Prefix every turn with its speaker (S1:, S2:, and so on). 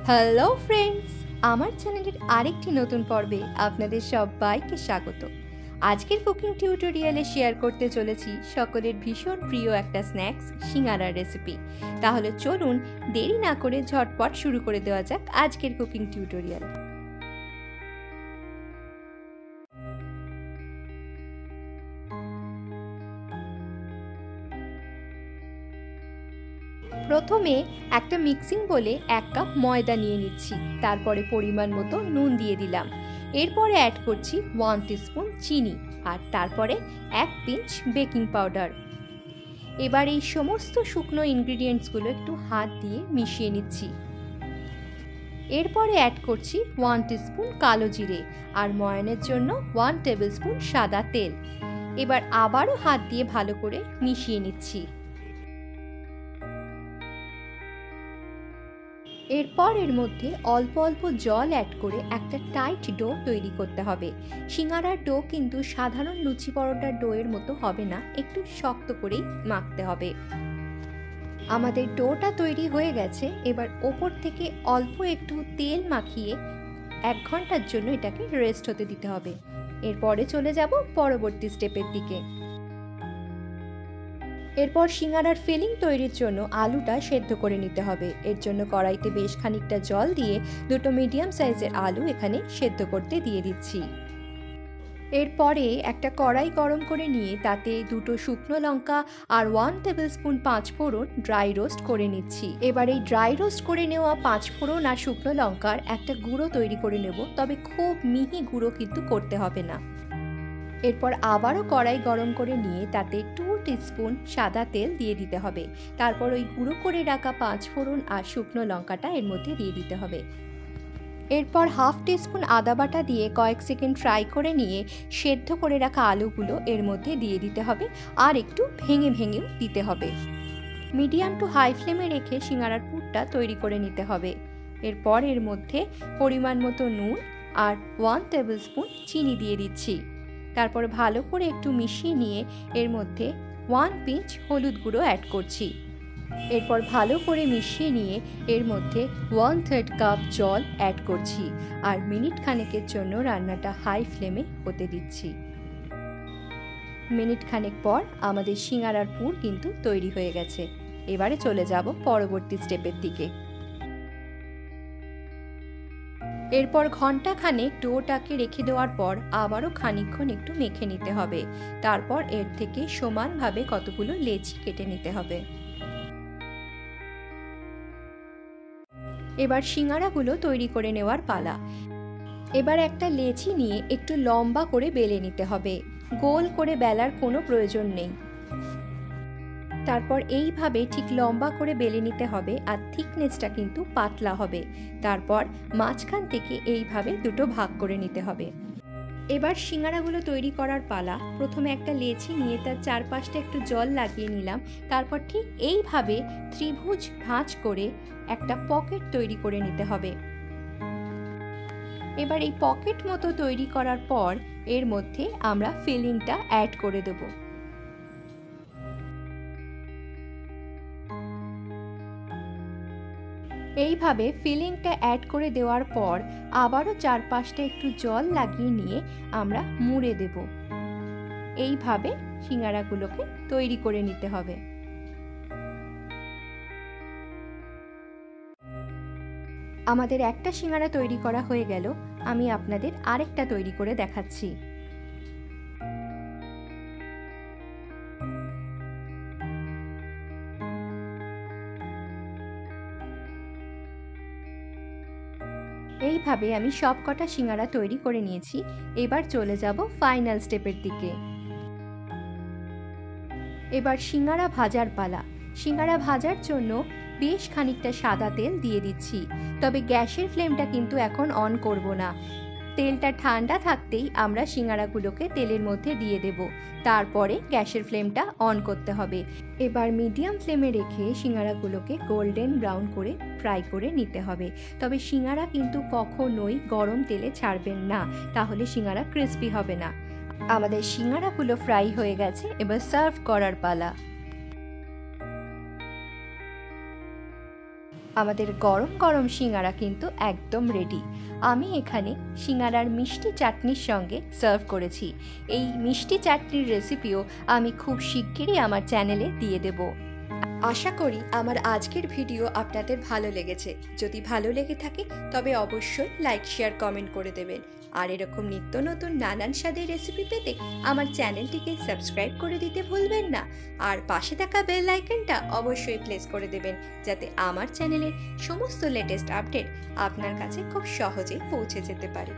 S1: Hello friends, আমার চ্যানেলের আরেকটি নতুন পর্বে আপনাদের সবাইকে স্বাগত। আজকের কুকিং টিউটোরিয়ালে শেয়ার করতে চলেছি সকলের ভীষণ প্রিয় একটা স্ন্যাক্স সিঙ্গারার রেসিপি। তাহলে চলুন দেরি না করে ঝটপট শুরু করে দেওয়া যাক আজকের কুকিং টিউটোরিয়াল। প্রথমে একটা মিক্সিং বলে 1 কাপ ময়দা নিয়ে নিচ্ছি, তারপরে পরিমাণ মতো নুন দিয়ে দিলাম। এরপরে অ্যাড করছি 1 টিস্পুন চিনি আর তারপরে 1 পিঞ্চ বেকিং পাউডার। এবার এই সমস্ত শুকনো ইনগ্রিডিয়েন্টসগুলো একটু হাত দিয়ে মিশিয়ে নিচ্ছি। এরপরে অ্যাড করছি 1 টিস্পুন কালো জিরে আর ময়ানের জন্য 1 টেবিলস্পুন সাদা তেল। এবার আবারও হাত দিয়ে ভালো করে মিশিয়ে নিচ্ছি। এরপর এর মধ্যে অল্প অল্প জল অ্যাড করে একটা টাইট ডো তৈরি করতে হবে। সিঙ্গারার ডো কিন্তু সাধারণ লুচি পরোটার ডোয়ের মতো হবে না, একটু শক্ত করেই মাখতে হবে। আমাদের ডোটা তৈরি হয়ে গেছে। এবার ওপর থেকে অল্প একটু তেল মাখিয়ে 1 ঘন্টার জন্য এটাকে রেস্ট হতে দিতে হবে। এরপরে চলে যাব পরবর্তী স্টেপের দিকে। এরপর সিঙ্গারার ফিলিং তৈরির জন্য আলুটা সেদ্ধ করে নিতে হবে। এর জন্য কড়াইতে বেশ খানিকটা জল দিয়ে 2টো মিডিয়াম সাইজের আলু এখানে সেদ্ধ করতে দিয়ে দিচ্ছি। এরপরে একটা কড়াই গরম করে নিয়ে তাতে 2টো শুকনো লঙ্কা আর 1 টেবিলস্পুন 5 ফোড়ন ড্রাই রোস্ট করে নিচ্ছি। এবার এই ড্রাই রোস্ট করে নেওয়া 5 ফোড়ন আর শুকনো লঙ্কার একটা গুঁড়ো তৈরি করে নেব, তবে খুব মিহি গুঁড়ো কিন্তু করতে হবে না। এরপর আবারও কড়াই গরম করে নিয়ে তাতে 2 টিস্পুন সাদা তেল দিয়ে দিতে হবে। তারপর ওই গুঁড়ো করে রাখা 5 ফোড়ন আর শুকনো লঙ্কাটা এর মধ্যে দিয়ে দিতে হবে। এরপর হাফ টিস্পুন আদা বাটা দিয়ে কয়েক সেকেন্ড ফ্রাই করে নিয়ে সেদ্ধ করে রাখা আলুগুলো এর মধ্যে দিয়ে দিতে হবে আর একটু ভেঙে ভেঙেও দিতে হবে। মিডিয়াম টু হাই ফ্লেমে রেখে সিঙ্গারার পুরটা তৈরি করে নিতে হবে। এরপর এর মধ্যে পরিমাণ মতো নুন আর 1 টেবিলস্পুন চিনি দিয়ে দিচ্ছি। তারপর ভালো করে একটু মিশিয়ে নিয়ে এর মধ্যে 1 পিঞ্চ হলুদ গুঁড়ো অ্যাড করছি। এরপর ভালো করে মিশিয়ে নিয়ে এর মধ্যে 1/3 কাপ জল অ্যাড করছি আর মিনিট খানেকের জন্য রান্নাটা হাই ফ্লেমে হতে দিচ্ছি। মিনিট খানেক পর আমাদের সিঙ্গারার পুর কিন্তু তৈরি হয়ে গেছে। এবারে চলে যাব পরবর্তী স্টেপের দিকে। এরপর ঘন্টাখানেক ডোটাকে রেখে দেওয়ার পর আবারও খানিকক্ষণ একটু মেখে নিতে হবে। তারপর এর থেকে সমানভাবে কতগুলো লেচি কেটে নিতে হবে। এবার সিঙ্গারাগুলো তৈরি করে নেওয়ার পালা। এবার একটা লেচি নিয়ে একটু লম্বা করে বেলে নিতে হবে। গোল করে বেলার কোনো প্রয়োজন নেই। তারপর এইভাবে ঠিক লম্বা করে বেলে নিতে হবে আর থিকনেসটা কিন্তু পাতলা হবে। তারপর মাঝখান থেকে এইভাবে 2টো ভাগ করে নিতে হবে। এবার সিঙ্গারাগুলো তৈরি করার পালা। প্রথমে একটা লেচি নিয়ে তার চারপাশটা একটু জল লাগিয়ে নিলাম। তারপর ঠিক এইভাবে ত্রিভুজ ভাঁজ করে একটা পকেট তৈরি করে নিতে হবে। এবার এই পকেট মতো তৈরি করার পর এর মধ্যে আমরা ফিলিংটা অ্যাড করে দেব। এইভাবে ফিলিংটা অ্যাড করে দেওয়ার পর আবারও চারপাশটা একটু জল লাগিয়ে নিয়ে আমরা মুড়ে দেব। এইভাবে সিঙ্গারাগুলোকে তৈরি করে নিতে হবে। আমাদের একটা সিঙ্গারা তৈরি করা হয়ে গেল। আমি আপনাদের আরেকটা তৈরি করে দেখাচ্ছি। এইভাবে আমি সবকটা সিঙ্গারা তৈরি করে নিয়েছি। এবার চলে যাব ফাইনাল স্টেপের দিকে। এবার সিঙ্গারা ভাজার পালা। সিঙ্গারা ভাজার জন্য বেশ খানিকটা সাদা তেল দিয়ে দিচ্ছি, তবে গ্যাসের ফ্লেমটা কিন্তু এখন অন করব না। তেলটা ঠান্ডা থাকতেই আমরা সিঙ্গারাগুলোকে তেলের মধ্যে দিয়ে দেব। তারপরে গ্যাসের ফ্লেমটা অন করতে হবে। এবার মিডিয়াম ফ্লেমে রেখে সিঙ্গারাগুলোকে গোল্ডেন ব্রাউন করে ফ্রাই করে নিতে হবে। তবে সিঙ্গারা কিন্তু কখনোই গরম তেলে ছাড়বেন না, তাহলে সিঙ্গারা ক্রিস্পি হবে না। আমাদের সিঙ্গারাগুলো ফ্রাই হয়ে গেছে। এবার সার্ভ করার পালা। আমাদের গরম গরম সিঙ্গারা কিন্তু একদম রেডি। আমি এখানে সিঙ্গারার মিষ্টি চাটনির সঙ্গে সার্ভ করেছি। এই মিষ্টি চাটনির রেসিপিও আমি খুব শিগগিরই আমার চ্যানেলে দিয়ে দেব। আশা করি আমার আজকের ভিডিও আপনাদের ভালো লেগেছে। যদি ভালো লেগে থাকে তবে অবশ্যই লাইক, শেয়ার, কমেন্ট করে দেবেন। আর এরকম নিত্য নতুন নানান স্বাদের রেসিপি পেতে আমার চ্যানেলটিকে সাবস্ক্রাইব করে দিতে ভুলবেন না। আর পাশে থাকা বেল আইকনটা অবশ্যই প্রেস করে দেবেন, যাতে আমার চ্যানেলের সমস্ত লেটেস্ট আপডেট আপনার কাছে খুব সহজেই পৌঁছে যেতে পারে।